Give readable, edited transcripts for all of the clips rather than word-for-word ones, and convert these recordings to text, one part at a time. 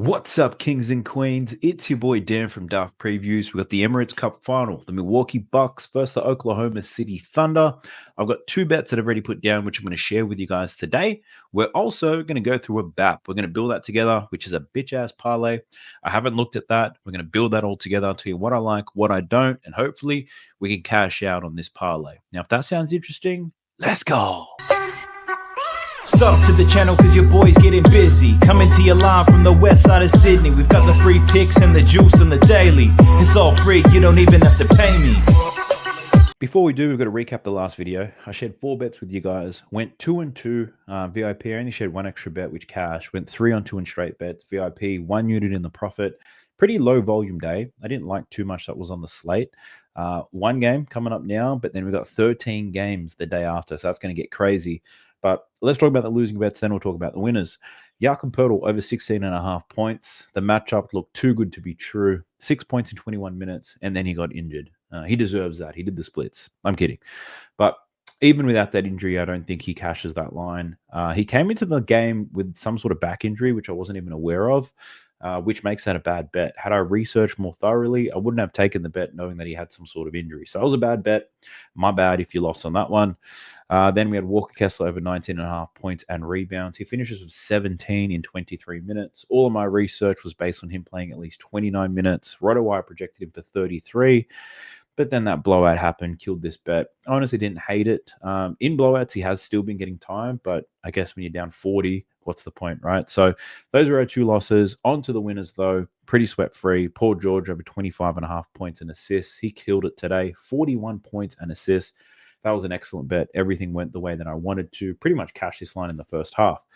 What's up, kings and queens? It's your boy Dan from Daft Previews. We've got the Emirates Cup final, the Milwaukee Bucks versus the Oklahoma City Thunder. I've got two bets that I've already put down, which I'm going to share with you guys today. We're also going to go through a BAP. We're going to build that together, which is a bitch-ass parlay. I haven't looked at that. We're going to build that all together. I'll tell you what I like, what I don't, and hopefully we can cash out on this parlay. Now, if that sounds interesting, let's go. Sub to the channel cause your boy's getting busy. Coming to your line from the west side of Sydney. We've got the free picks and the juice and the daily. It's all free, you don't even have to pay me. Before we do, we've got to recap the last video. I shared 4 bets with you guys. Went 2 and 2 VIP. I only shared 1 extra bet, which cash. Went 3 on 2 in straight bets. VIP, 1 unit in the profit. Pretty low volume day. I didn't like too much that was on the slate. 1 game coming up now, but then we've got 13 games the day after, so that's going to get crazy. But let's talk about the losing bets, then we'll talk about the winners. Jakob Poeltl over 16.5 points. The matchup looked too good to be true. 6 points in 21 minutes, and then he got injured. He deserves that. He did the splits. I'm kidding. But even without that injury, I don't think he cashes that line. He came into the game with some sort of back injury, which I wasn't even aware of, which makes that a bad bet. Had I researched more thoroughly, I wouldn't have taken the bet knowing that he had some sort of injury. So it was a bad bet. My bad if you lost on that one. Then we had Walker Kessler over 19.5 points and rebounds. He finishes with 17 in 23 minutes. All of my research was based on him playing at least 29 minutes. RotoWire projected him for 33. But then that blowout happened, killed this bet. I honestly didn't hate it. In blowouts, he has still been getting time, but I guess when you're down 40, what's the point, right? So those are our 2 losses. On to the winners, though. Pretty sweat-free. Paul George over 25.5 points and assists. He killed it today. 41 points and assists. That was an excellent bet. Everything went the way that I wanted to. Pretty much cash this line in the first half.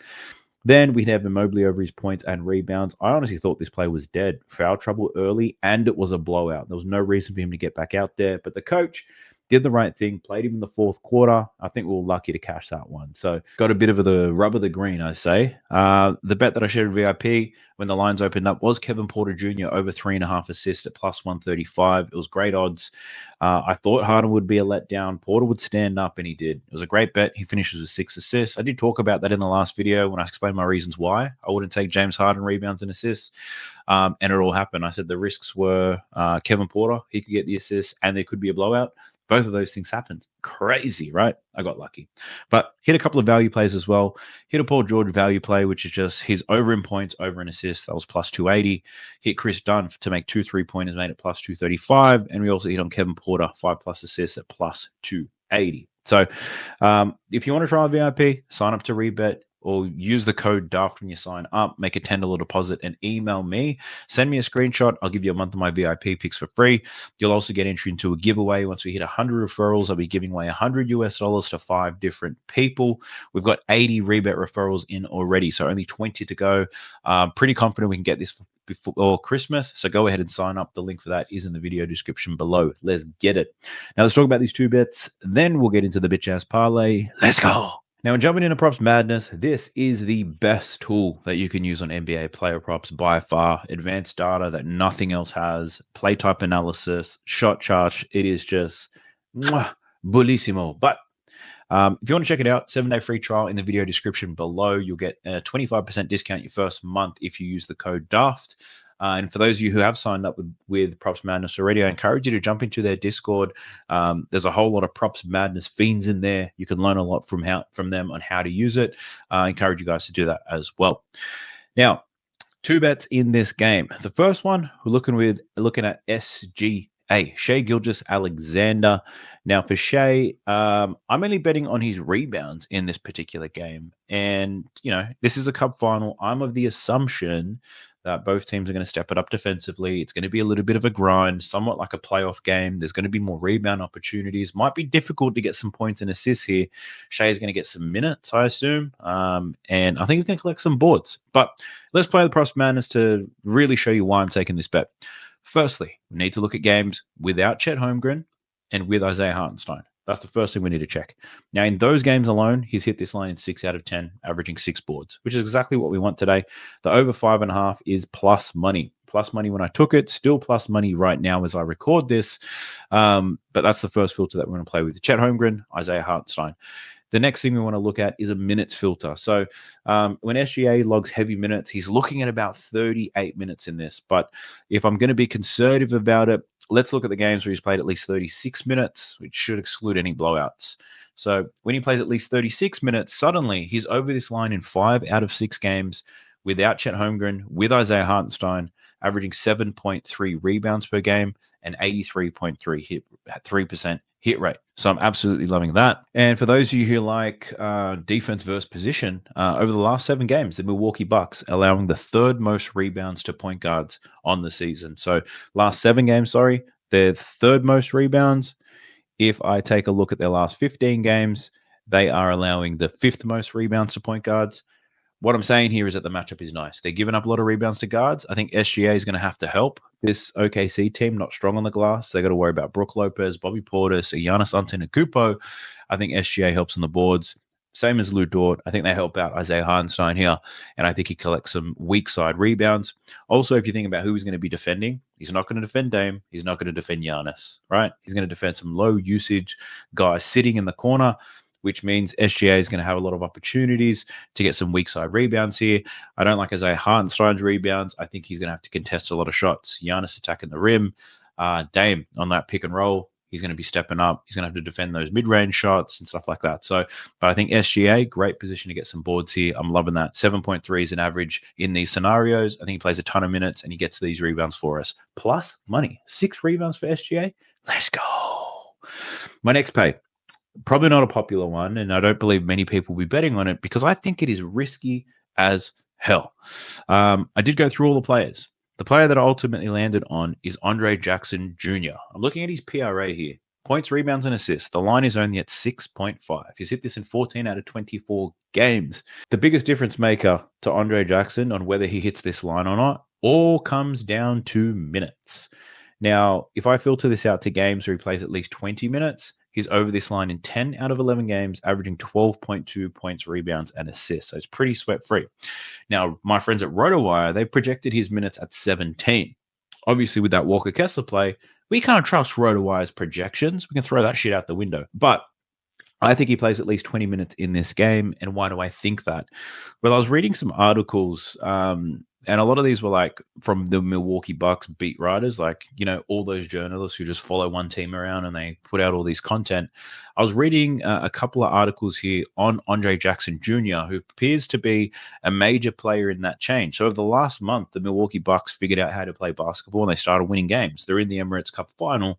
Then we'd have Mobley over his points and rebounds. I honestly thought this play was dead. Foul trouble early, and it was a blowout. There was no reason for him to get back out there. But the coach did the right thing, played him in the 4th quarter. I think we were lucky to cash that one. So got a bit of the rub of the green, I say. The bet that I shared with VIP when the lines opened up was Kevin Porter Jr. over 3.5 assists at plus 135. It was great odds. I thought Harden would be a letdown. Porter would stand up, and he did. It was a great bet. He finishes with 6 assists. I did talk about that in the last video when I explained my reasons why I wouldn't take James Harden rebounds and assists. And it all happened. I said the risks were Kevin Porter. He could get the assists, and there could be a blowout. Both of those things happened. Crazy, right? I got lucky. But hit a couple of value plays as well. Hit a Paul George value play, which is just his over in points, over in assists. That was plus 280. Hit Chris Dunn to make 2 3-pointers, made it plus 235. And we also hit on Kevin Porter, 5+ assists at plus 280. So if you want to try a VIP, sign up to Rebet, or use the code DAFT when you sign up, make a $10 deposit and email me. Send me a screenshot. I'll give you a month of my VIP picks for free. You'll also get entry into a giveaway. Once we hit 100 referrals, I'll be giving away $100 to 5 different people. We've got 80 Rebet referrals in already, so only 20 to go. Pretty confident we can get this before Christmas, so go ahead and sign up. The link for that is in the video description below. Let's get it. Now let's talk about these 2 bets. Then we'll get into the bitch-ass parlay. Let's go. Now, jumping into props madness, this is the best tool that you can use on NBA player props by far. Advanced data that nothing else has, play type analysis, shot charts. It is just bullissimo. But if you want to check it out, 7-day free trial in the video description below. You'll get a 25% discount your first month if you use the code DAFT. And for those of you who have signed up with Props Madness already, I encourage you to jump into their Discord. There's a whole lot of Props Madness fiends in there. You can learn a lot from them on how to use it. I encourage you guys to do that as well. Now, 2 bets in this game. The first one, we're looking at SGA, Shai Gilgeous-Alexander. Now, for Shai, I'm only betting on his rebounds in this particular game. And, this is a cup final. I'm of the assumption that both teams are going to step it up defensively. It's going to be a little bit of a grind, somewhat like a playoff game. There's going to be more rebound opportunities. Might be difficult to get some points and assists here. Shai is going to get some minutes, I assume. And I think he's going to collect some boards. But let's play the Props Madness to really show you why I'm taking this bet. Firstly, we need to look at games without Chet Holmgren and with Isaiah Hartenstein. That's the first thing we need to check. Now, in those games alone, he's hit this line in 6 out of 10, averaging 6 boards, which is exactly what we want today. The over 5.5 is plus money. Plus money when I took it, still plus money right now as I record this. But that's the first filter that we're going to play with. Chet Holmgren, Isaiah Hartenstein. The next thing we want to look at is a minutes filter. So when SGA logs heavy minutes, he's looking at about 38 minutes in this. But if I'm going to be conservative about it, let's look at the games where he's played at least 36 minutes, which should exclude any blowouts. So when he plays at least 36 minutes, suddenly he's over this line in 5 out of 6 games without Chet Holmgren, with Isaiah Hartenstein, averaging 7.3 rebounds per game and 83.3% hit rate. So I'm absolutely loving that. And for those of you who like defense versus position, over the last 7 games, the Milwaukee Bucks allowing the 3rd most rebounds to point guards on the season. So last 7 games, their 3rd most rebounds. If I take a look at their last 15 games, they are allowing the 5th most rebounds to point guards. What I'm saying here is that the matchup is nice. They're giving up a lot of rebounds to guards. I think SGA is going to have to help this OKC team, not strong on the glass. They got to worry about Brook Lopez, Bobby Portis, Giannis Antetokounmpo. I think SGA helps on the boards. Same as Lou Dort. I think they help out Isaiah Hartenstein here, and I think he collects some weak side rebounds. Also, if you think about who he's going to be defending, he's not going to defend Dame. He's not going to defend Giannis, right? He's going to defend some low usage guys sitting in the corner, which means SGA is going to have a lot of opportunities to get some weak side rebounds here. I don't like Isaiah Hartenstein's rebounds. I think he's going to have to contest a lot of shots. Giannis attacking the rim. Dame on that pick and roll. He's going to be stepping up. He's going to have to defend those mid-range shots and stuff like that. So, but I think SGA, great position to get some boards here. I'm loving that. 7.3 is an average in these scenarios. I think he plays a ton of minutes and he gets these rebounds for us. Plus money. 6 rebounds for SGA. Let's go. My next pay. Probably not a popular one, and I don't believe many people will be betting on it because I think it is risky as hell. I did go through all the players. The player that I ultimately landed on is Andre Jackson Jr. I'm looking at his PRA here. Points, rebounds, and assists. The line is only at 6.5. He's hit this in 14 out of 24 games. The biggest difference maker to Andre Jackson on whether he hits this line or not all comes down to minutes. Now, if I filter this out to games where he plays at least 20 minutes, he's over this line in 10 out of 11 games, averaging 12.2 points, rebounds, and assists. So it's pretty sweat-free. Now, my friends at RotoWire, they've projected his minutes at 17. Obviously, with that Walker Kessler play, we can't trust RotoWire's projections. We can throw that shit out the window. But I think he plays at least 20 minutes in this game. And why do I think that? Well, I was reading some articles, and a lot of these were like from the Milwaukee Bucks beat writers, like, you know, all those journalists who just follow one team around and they put out all these content. I was reading a couple of articles here on Andre Jackson Jr., who appears to be a major player in that change. So over the last month, the Milwaukee Bucks figured out how to play basketball and they started winning games. They're in the Emirates Cup final,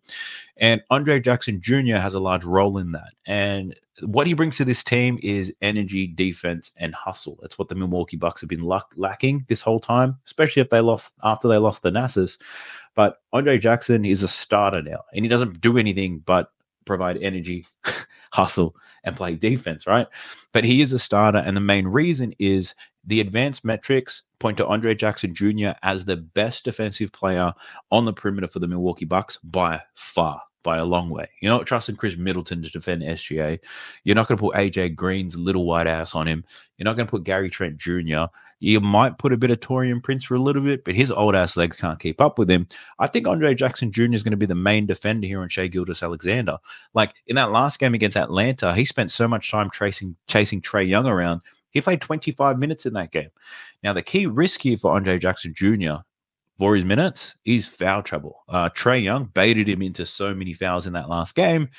and Andre Jackson Jr. has a large role in that. And what he brings to this team is energy, defense, and hustle. That's what the Milwaukee Bucks have been lacking this whole time, especially after they lost the Nassus. But Andre Jackson is a starter now, and he doesn't do anything but provide energy, hustle, and play defense, right? But he is a starter, and the main reason is the advanced metrics point to Andre Jackson Jr. as the best defensive player on the perimeter for the Milwaukee Bucks by far. By a long way. You're not trusting Chris Middleton to defend SGA. You're not going to put AJ Green's little white ass on him. You're not going to put Gary Trent Jr. You might put a bit of Taurean Prince for a little bit, but his old ass legs can't keep up with him. I think Andre Jackson Jr. is going to be the main defender here on Shai Gilgeous-Alexander. Like in that last game against Atlanta, he spent so much time chasing Trae Young around. He played 25 minutes in that game. Now, the key risk here for Andre Jackson Jr. for his minutes is foul trouble. Trae Young baited him into so many fouls in that last game.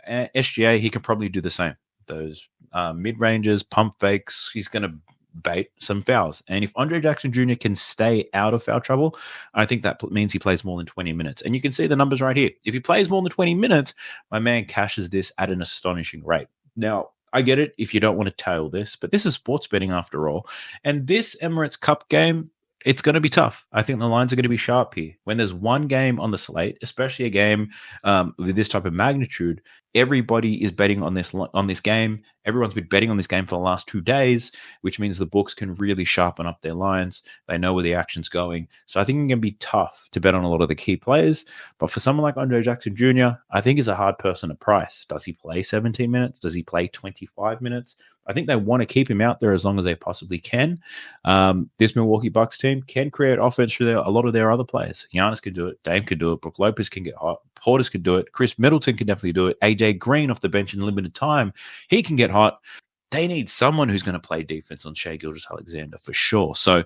SGA, he can probably do the same. Those mid-ranges, pump fakes, he's going to bait some fouls. And if Andre Jackson Jr. can stay out of foul trouble, I think that means he plays more than 20 minutes. And you can see the numbers right here. If he plays more than 20 minutes, my man cashes this at an astonishing rate. Now, I get it if you don't want to tail this, but this is sports betting after all. And this Emirates Cup game, it's going to be tough. I think the lines are going to be sharp here. When there's one game on the slate, especially a game with this type of magnitude, everybody is betting on this game. Everyone's been betting on this game for the last 2 days, which means the books can really sharpen up their lines. They know where the action's going. So I think it's going to be tough to bet on a lot of the key players. But for someone like Andre Jackson Jr., I think he's a hard person to price. Does he play 17 minutes? Does he play 25 minutes? I think they want to keep him out there as long as they possibly can. This Milwaukee Bucks team can create offense for a lot of their other players. Giannis could do it. Dame could do it. Brook Lopez can get hot. Portis could do it. Chris Middleton can definitely do it. AJ Green off the bench in limited time, he can get hot. They need someone who's going to play defense on Shai Gilgeous-Alexander for sure. So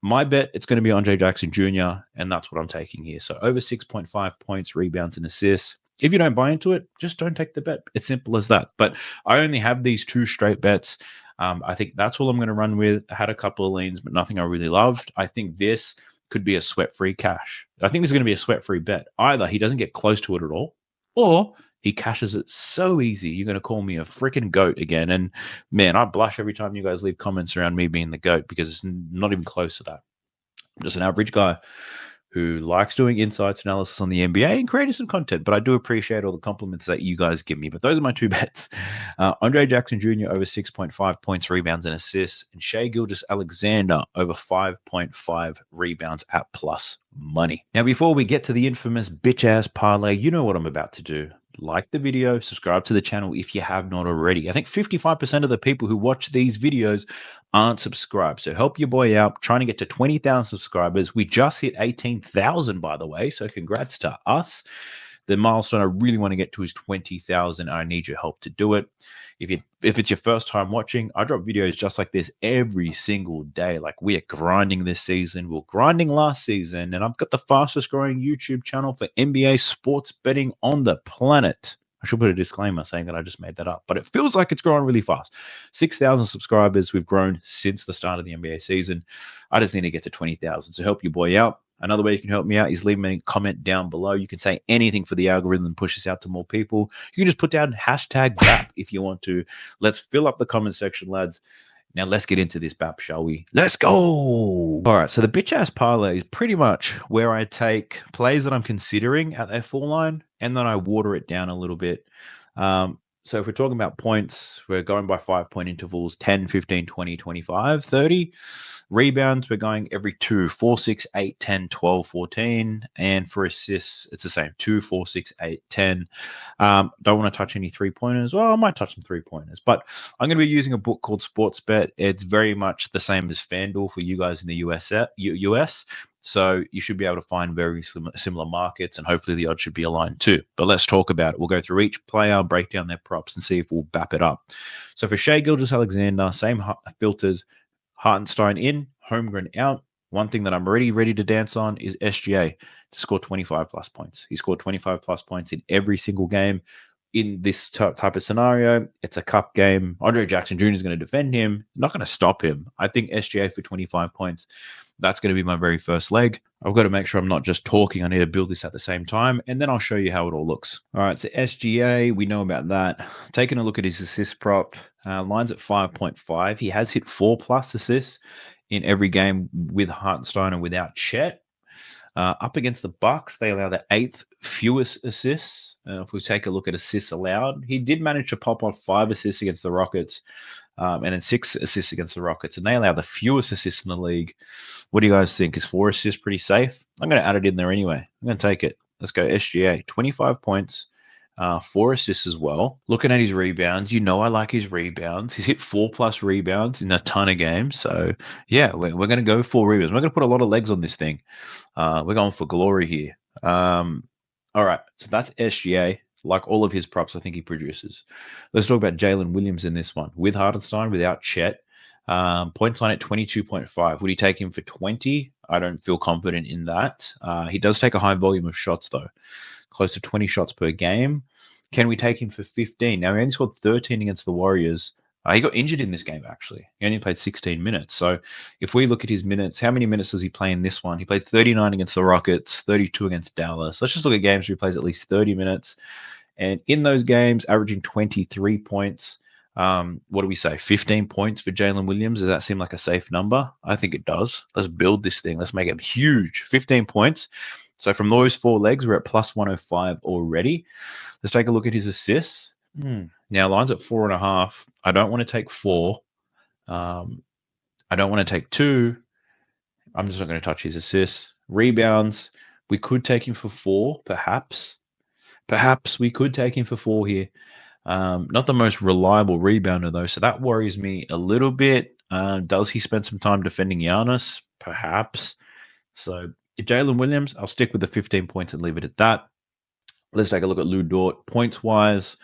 my bet, it's going to be Andre Jackson Jr., and that's what I'm taking here. So over 6.5 points, rebounds, and assists. If you don't buy into it, just don't take the bet. It's simple as that. But I only have these 2 straight bets. I think that's all I'm going to run with. I had a couple of leans, but nothing I really loved. I think this could be a sweat-free cash. I think this is going to be a sweat-free bet. Either he doesn't get close to it at all, or he cashes it so easy. You're going to call me a freaking goat again. And man, I blush every time you guys leave comments around me being the goat because it's not even close to that. I'm just an average guy who likes doing insights analysis on the NBA and creating some content. But I do appreciate all the compliments that you guys give me. But those are my 2 bets. Andre Jackson Jr. over 6.5 points, rebounds, and assists. And Shai Gilgeous-Alexander over 5.5 rebounds at plus money. Now, before we get to the infamous bitch-ass parlay, you know what I'm about to do. Like the video, subscribe to the channel if you have not already. I think 55% of the people who watch these videos aren't subscribed. So help your boy out, trying to get to 20,000 subscribers. We just hit 18,000, by the way. So congrats to us. The milestone I really want to get to is 20,000. I need your help to do it. If it's your first time watching, I drop videos just like this every single day. Like we are grinding this season. We were grinding last season, and I've got the fastest growing YouTube channel for NBA sports betting on the planet. I should put a disclaimer saying that I just made that up, but it feels like it's growing really fast. 6,000 subscribers we've grown since the start of the NBA season. I just need to get to 20,000. So help your boy out. Another way you can help me out is leave me a comment down below. You can say anything for the algorithm and push us out to more people. You can just put down hashtag BAP if you want to. Let's fill up the comment section, lads. Now let's get into this BAP, shall we? Let's go! All right, so the bitch-ass parlay is pretty much where I take plays that I'm considering at their full line, and then I water it down a little bit. So if we're talking about points, we're going by 5-point intervals, 10, 15, 20, 25, 30. Rebounds, we're going every 2, 4, 6, 8, 10, 12, 14. And for assists, it's the same, 2, 4, 6, 8, 10. Don't want to touch any 3-pointers. Well, I might touch some 3-pointers, but I'm going to be using a book called Sportsbet. It's very much the same as FanDuel for you guys in the US. So you should be able to find very similar markets, and hopefully the odds should be aligned too. But let's talk about it. We'll go through each player, break down their props, and see if we'll bap it up. So for Shai Gilgeous-Alexander, same filters, Hartenstein in, Holmgren out. One thing that I'm already ready to dance on is SGA to score 25 plus points. He scored 25 plus points in every single game. In this type of scenario, it's a cup game. Andre Jackson Jr. is going to defend him. Not going to stop him. I think SGA for 25 points, that's going to be my very first leg. I've got to make sure I'm not just talking. I need to build this at the same time, and then I'll show you how it all looks. All right, so SGA, we know about that. Taking a look at his assist prop, lines at 5.5. He has hit 4+ assists in every game with Hartenstein and without Chet. Up against the Bucks, they allow the 8th fewest assists. If we take a look at assists allowed, he did manage to pop off 5 assists against the Rockets, and then 6 assists against the Rockets, and they allow the fewest assists in the league. What do you guys think? Is 4 assists pretty safe? I'm going to add it in there anyway. I'm going to take it. Let's go SGA, 25 points. 4 assists as well. Looking at his rebounds, you know I like his rebounds. He's hit 4+ rebounds in a ton of games. So, yeah, we're going to go 4 rebounds. We're going to put a lot of legs on this thing. We're going for glory here. All right, so that's SGA. Like all of his props, I think he produces. Let's talk about Jalen Williams in this one. With Hartenstein, without Chet. Points line at 22.5. Would he take him for 20? I don't feel confident in that. He does take a high volume of shots, though. Close to 20 shots per game. Can we take him for 15? Now, he only scored 13 against the Warriors. He got injured in this game, actually. He only played 16 minutes. So if we look at his minutes, how many minutes does he play in this one? He played 39 against the Rockets, 32 against Dallas. Let's just look at games where he plays at least 30 minutes. And in those games, averaging 23 points. What do we say? 15 points for Jalen Williams. Does that seem like a safe number? I think it does. Let's build this thing. Let's make it huge. 15 points. So from those 4 legs, we're at plus 105 already. Let's take a look at his assists. Now, lines at 4.5. I don't want to take 4. I don't want to take 2. I'm just not going to touch his assists. Rebounds. We could take him for 4, perhaps. Perhaps we could take him for 4 here. Not the most reliable rebounder, though, so that worries me a little bit. Does he spend some time defending Giannis? Perhaps. So, Jalen Williams, I'll stick with the 15 points and leave it at that. Let's take a look at Lou Dort. Points wise,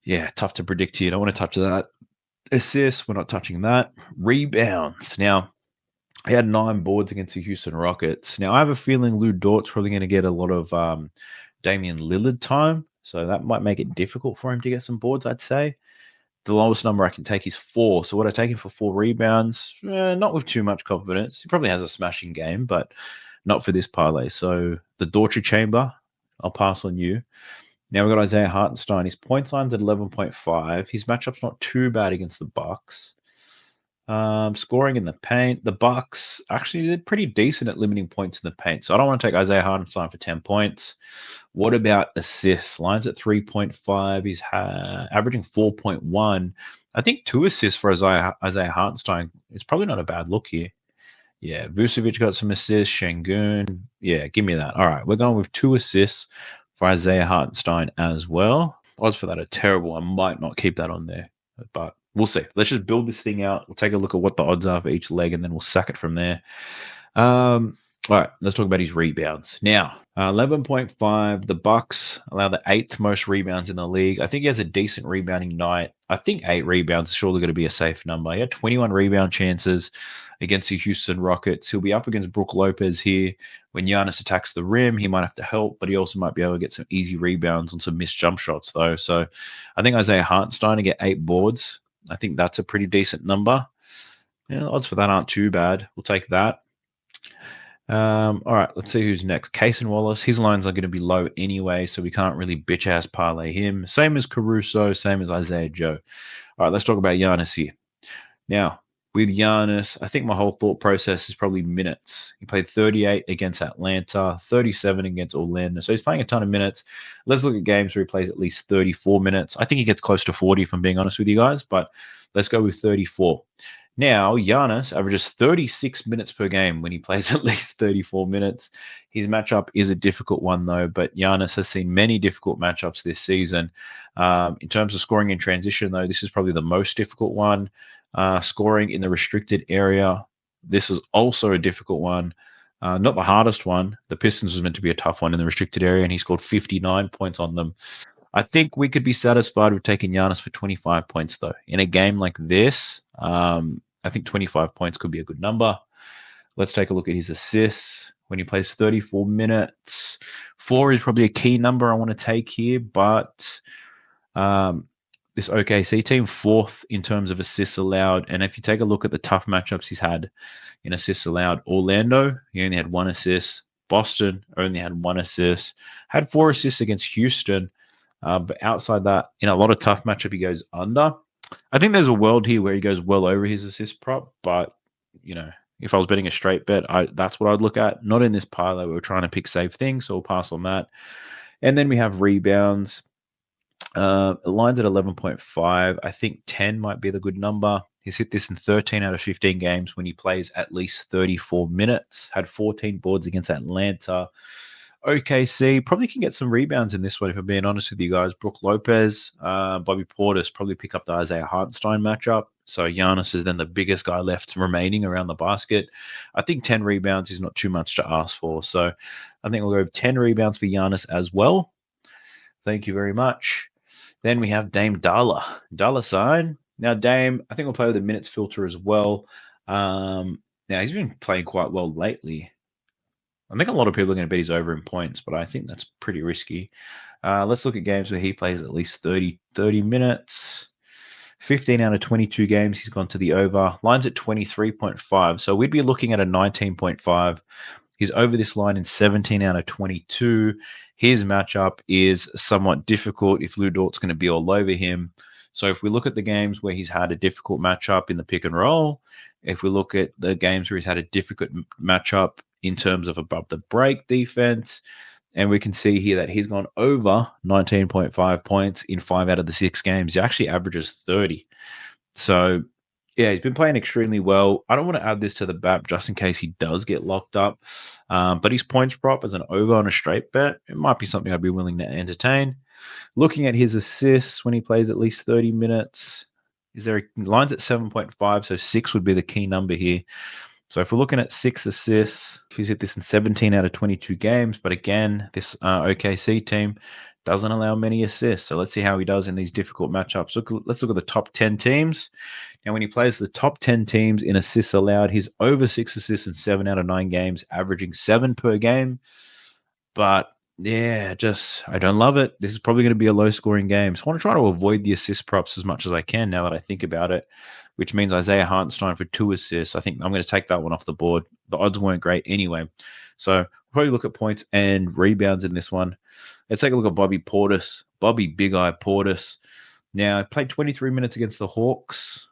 yeah, tough to predict here. Don't want to touch that. Assists, we're not touching that. Rebounds. Now, he had 9 boards against the Houston Rockets. Now, I have a feeling Lou Dort's probably going to get a lot of Damian Lillard time, so that might make it difficult for him to get some boards, I'd say. The lowest number I can take is 4. So would I take him for 4 rebounds? Not with too much confidence. He probably has a smashing game, but not for this parlay. So the Dortcher Chamber, I'll pass on you. Now we've got Isaiah Hartenstein. His points line's at 11.5. His matchup's not too bad against the Bucks. Scoring in the paint, the Bucks actually did pretty decent at limiting points in the paint. So I don't want to take Isaiah Hartenstein for 10 points. What about assists? Line's at 3.5. He's averaging 4.1. I think 2 assists for Isaiah Hartenstein. It's probably not a bad look here. Yeah, Vucevic got some assists. Şengün. Yeah, give me that. All right, we're going with 2 assists for Isaiah Hartenstein as well. Odds for that are terrible. I might not keep that on there, but we'll see. Let's just build this thing out. We'll take a look at what the odds are for each leg, and then we'll sack it from there. All right, let's talk about his rebounds. Now, 11.5. The Bucks allow the 8th most rebounds in the league. I think he has a decent rebounding night. I think 8 rebounds is surely going to be a safe number. He had 21 rebound chances against the Houston Rockets. He'll be up against Brook Lopez here. When Giannis attacks the rim, he might have to help, but he also might be able to get some easy rebounds on some missed jump shots, though. So I think Isaiah Hartenstein to get 8 boards. I think that's a pretty decent number. Yeah, the odds for that aren't too bad. We'll take that. All right, let's see who's next. Cason Wallace. His lines are going to be low anyway, so we can't really bitch-ass parlay him. Same as Caruso, same as Isaiah Joe. All right, let's talk about Giannis here. Now, with Giannis, I think my whole thought process is probably minutes. He played 38 against Atlanta, 37 against Orlando. So he's playing a ton of minutes. Let's look at games where he plays at least 34 minutes. I think he gets close to 40, if I'm being honest with you guys, but let's go with 34. Now, Giannis averages 36 minutes per game when he plays at least 34 minutes. His matchup is a difficult one, though, but Giannis has seen many difficult matchups this season. In terms of scoring in transition, though, this is probably the most difficult one. Scoring in the restricted area, this is also a difficult one. Not the hardest one. The Pistons was meant to be a tough one in the restricted area, and he scored 59 points on them. I think we could be satisfied with taking Giannis for 25 points, though. In a game like this, I think 25 points could be a good number. Let's take a look at his assists. When he plays 34 minutes, 4 is probably a key number I want to take here, but this OKC team, 4th in terms of assists allowed. And if you take a look at the tough matchups he's had in assists allowed, Orlando, he only had 1 assist. Boston only had 1 assist. Had 4 assists against Houston. But outside that, in a lot of tough matchup, he goes under. I think there's a world here where he goes well over his assist prop, but, you know, if I was betting a straight bet, that's what I'd look at. Not in this parlay. We're trying to pick safe things, so we'll pass on that. And then we have rebounds. Lines at 11.5. I think 10 might be the good number. He's hit this in 13 out of 15 games when he plays at least 34 minutes. Had 14 boards against Atlanta. OKC probably can get some rebounds in this one, if I'm being honest with you guys. Brook Lopez, Bobby Portis probably pick up the Isaiah Hartenstein matchup. So Giannis is then the biggest guy left remaining around the basket. I think 10 rebounds is not too much to ask for. So I think we'll go with 10 rebounds for Giannis as well. Thank you very much. Then we have Dame Dollar sign. Now, Dame, I think we'll play with the minutes filter as well. Now, he's been playing quite well lately. I think a lot of people are going to bet he's over in points, but I think that's pretty risky. Let's look at games where he plays at least 30 minutes. 15 out of 22 games, he's gone to the over. Line's at 23.5, so we'd be looking at a 19.5. He's over this line in 17 out of 22. His matchup is somewhat difficult if Lou Dort's going to be all over him. So if we look at the games where he's had a difficult matchup in the pick and roll, if we look at the games where he's had a difficult matchup in terms of above the break defense, and we can see here that he's gone over 19.5 points in 5 out of the 6 games. He actually averages 30. So, yeah, he's been playing extremely well. I don't want to add this to the BAP just in case he does get locked up. But his points prop as an over on a straight bet, it might be something I'd be willing to entertain. Looking at his assists when he plays at least 30 minutes, is there lines at 7.5, so 6 would be the key number here. So if we're looking at 6 assists, he's hit this in 17 out of 22 games. But again, this OKC team doesn't allow many assists. So let's see how he does in these difficult matchups. Let's look at the top 10 teams. And when he plays the top 10 teams in assists allowed, he's over 6 assists in 7 out of 9 games, averaging 7 per game. But yeah, I don't love it. This is probably going to be a low-scoring game. So I want to try to avoid the assist props as much as I can now that I think about it, which means Isaiah Hartenstein for 2 assists. I think I'm going to take that one off the board. The odds weren't great anyway. So we'll probably look at points and rebounds in this one. Let's take a look at Bobby Portis. Bobby Big Eye Portis. Now, I played 23 minutes against the Hawks.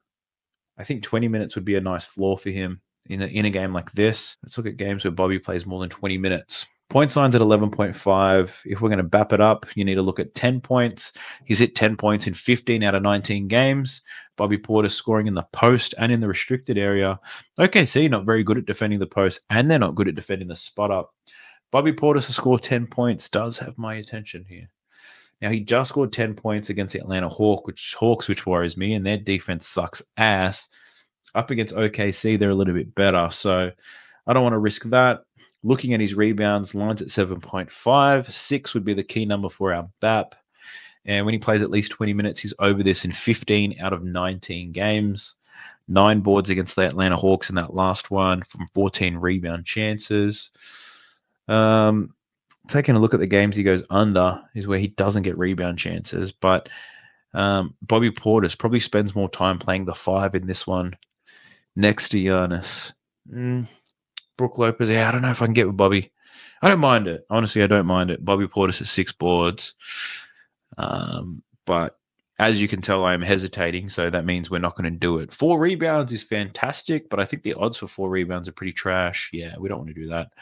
I think 20 minutes would be a nice floor for him in a game like this. Let's look at games where Bobby plays more than 20 minutes. Point signs at 11.5. If we're going to bap it up, you need to look at 10 points. He's hit 10 points in 15 out of 19 games. Bobby Portis scoring in the post and in the restricted area. OKC not very good at defending the post, and they're not good at defending the spot up. Bobby Portis to score 10 points does have my attention here. Now, he just scored 10 points against the Atlanta Hawks, which worries me, and their defense sucks ass. Up against OKC, they're a little bit better, so I don't want to risk that. Looking at his rebounds, lines at 7.5. 6 would be the key number for our BAP. And when he plays at least 20 minutes, he's over this in 15 out of 19 games. 9 boards against the Atlanta Hawks in that last one from 14 rebound chances. Taking a look at the games he goes under is where he doesn't get rebound chances. But Bobby Portis probably spends more time playing the 5 in this one next to Giannis. Brook Lopez, yeah, I don't know if I can get with Bobby. I don't mind it. Honestly, I don't mind it. Bobby Portis is 6 boards. But as you can tell, I am hesitating, so that means we're not going to do it. 4 rebounds is fantastic, but I think the odds for 4 rebounds are pretty trash. Yeah, we don't want to do that.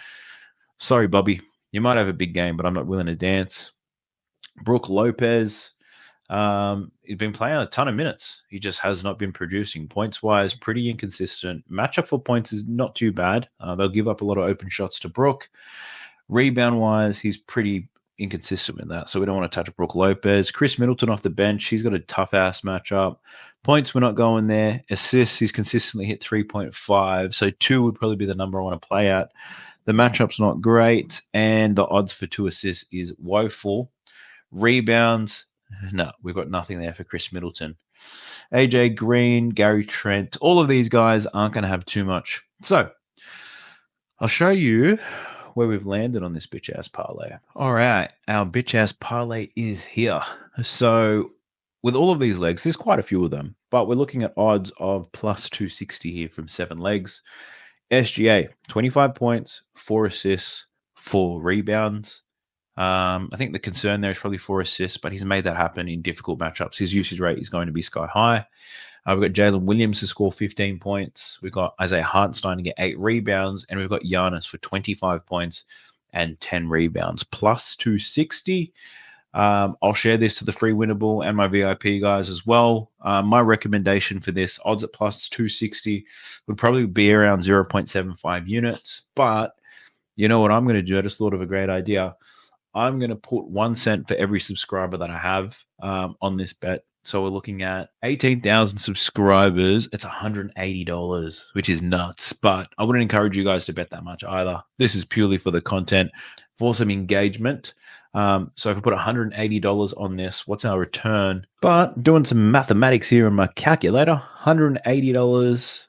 Sorry, Bobby. You might have a big game, but I'm not willing to dance. Brook Lopez, he's been playing a ton of minutes. He just has not been producing. Points-wise, pretty inconsistent. Matchup for points is not too bad. They'll give up a lot of open shots to Brook. Rebound-wise, he's pretty inconsistent with that, so we don't want to touch Brook Lopez. Chris Middleton off the bench, he's got a tough-ass matchup. Points, we're not going there. Assists, he's consistently hit 3.5, so 2 would probably be the number I want to play at. The matchup's not great, and the odds for 2 assists is woeful. Rebounds, no, we've got nothing there for Chris Middleton. AJ Green, Gary Trent, all of these guys aren't going to have too much. So I'll show you where we've landed on this bitch-ass parlay. All right, our bitch-ass parlay is here. So with all of these legs, there's quite a few of them, but we're looking at odds of plus 260 here from 7 legs. SGA, 25 points, 4 assists, 4 rebounds. I think the concern there is probably 4 assists, but he's made that happen in difficult matchups. His usage rate is going to be sky high. We've got Jalen Williams to score 15 points. We've got Isaiah Hartenstein to get 8 rebounds. And we've got Giannis for 25 points and 10 rebounds, plus 260. I'll share this to the free winnable and my VIP guys as well. My recommendation for this, odds at plus 260, would probably be around 0.75 units. But you know what I'm going to do? I just thought of a great idea. I'm going to put 1 cent for every subscriber that I have on this bet. So we're looking at 18,000 subscribers. It's $180, which is nuts. But I wouldn't encourage you guys to bet that much either. This is purely for the content, for some engagement. So if I put $180 on this, what's our return? But doing some mathematics here on my calculator, $180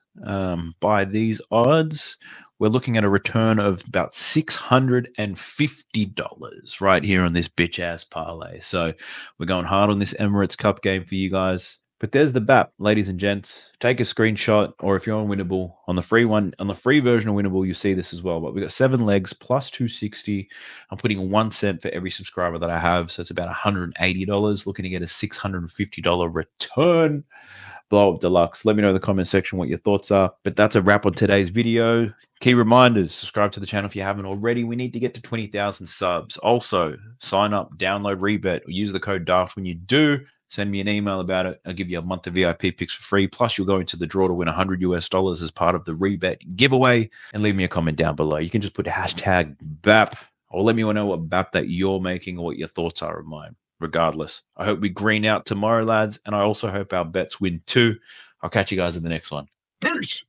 by these odds, we're looking at a return of about $650 right here on this bitch-ass parlay. So we're going hard on this Emirates Cup game for you guys. But there's the BAP, ladies and gents. Take a screenshot, or if you're on Winnable, on the free one, on the free version of Winnable, you see this as well. But we've got 7 legs plus 260. I'm putting 1 cent for every subscriber that I have. So it's about $180, looking to get a $650 return. Blow up deluxe. Let me know in the comment section what your thoughts are. But that's a wrap on today's video. Key reminders, subscribe to the channel if you haven't already. We need to get to 20,000 subs. Also, sign up, download Rebet, or use the code DAFT when you do. Send me an email about it. I'll give you a month of VIP picks for free. Plus, you'll go into the draw to win $100 as part of of the rebet giveaway, and leave me a comment down below. You can just put hashtag BAP, or let me know what BAP that you're making or what your thoughts are of mine. Regardless, I hope we green out tomorrow, lads, and I also hope our bets win too. I'll catch you guys in the next one. Peace.